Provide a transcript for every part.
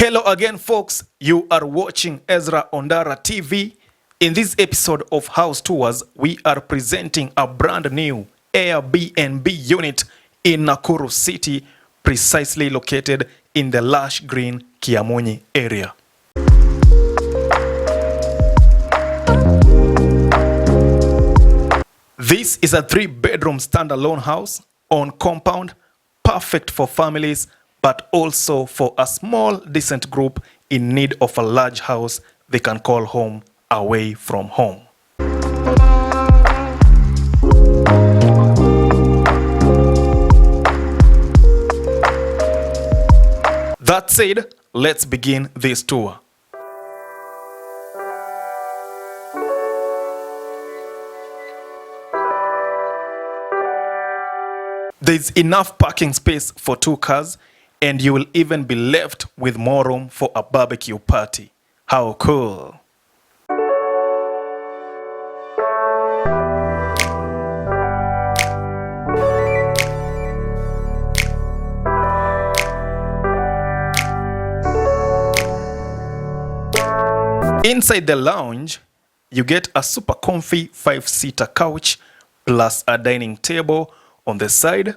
Hello again, folks. You are watching EZRA ONDARA TV. In this episode of House Tours, we are presenting a brand new Airbnb unit in Nakuru City, precisely located in the lush green Kiamunyi area. This is a 3-bedroom standalone house on compound, perfect for families, but also for a small, decent group in need of a large house they can call home away from home. That said, let's begin this tour. There's enough parking space for 2 cars, and you will even be left with more room for a barbecue party. How cool! Inside the lounge, you get a super comfy 5-seater couch plus a dining table on the side.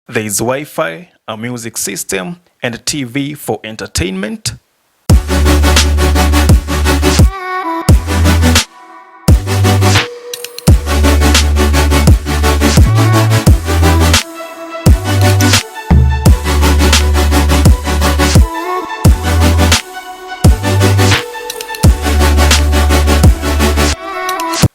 There is Wi-Fi, a music system, and a TV for entertainment.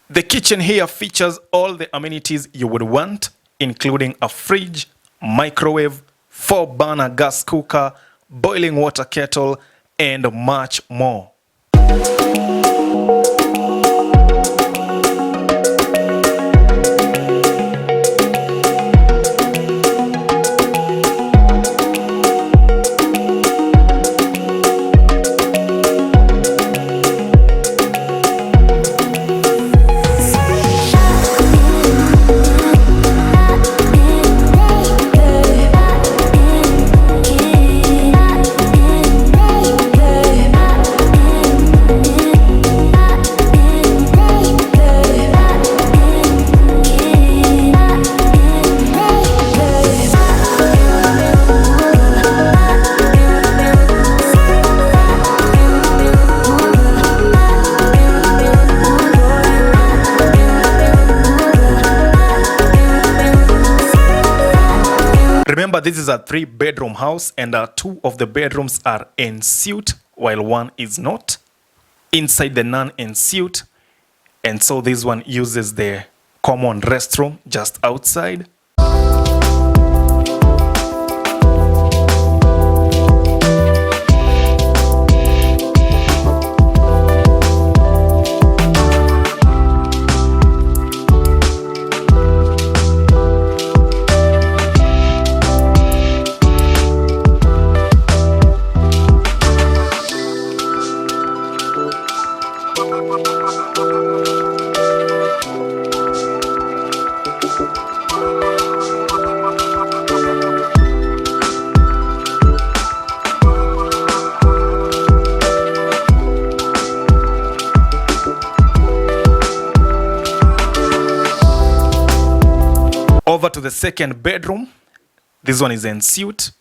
The kitchen here features all the amenities you would want, including a fridge, microwave, 4-burner gas cooker, boiling water kettle, and much more. Remember, this is a 3-bedroom house, and 2 of the bedrooms are en suite while 1 is not. Inside the non-en suite, and so this one uses the common restroom just outside. Over to the 2nd bedroom. This one is en suite.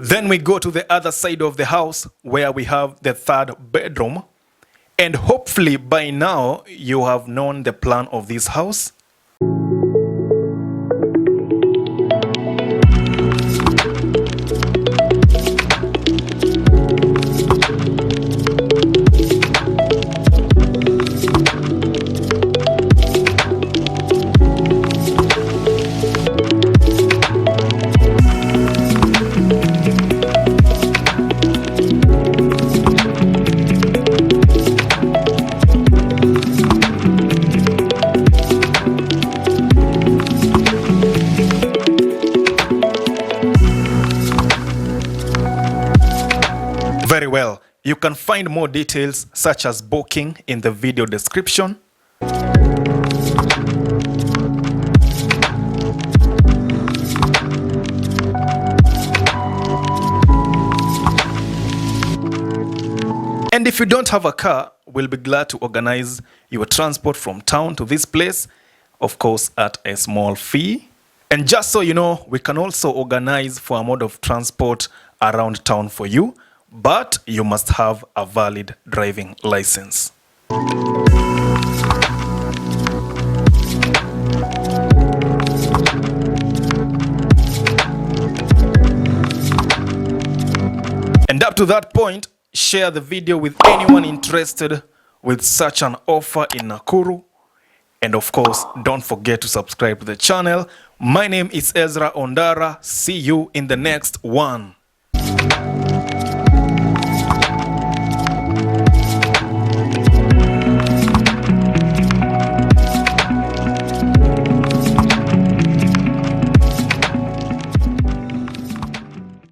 Then we go to the other side of the house where we have the 3rd bedroom. And hopefully by now you have known the plan of this house. Very well. You can find more details such as booking in the video description. And if you don't have a car, we'll be glad to organize your transport from town to this place, of course at a small fee. And just so you know, we can also organize for a mode of transport around town for you, but you must have a valid driving license. And up to that point, share the video with anyone interested with such an offer in Nakuru. And of course, don't forget to subscribe to the channel. My name is Ezra Ondara. See you in the next one.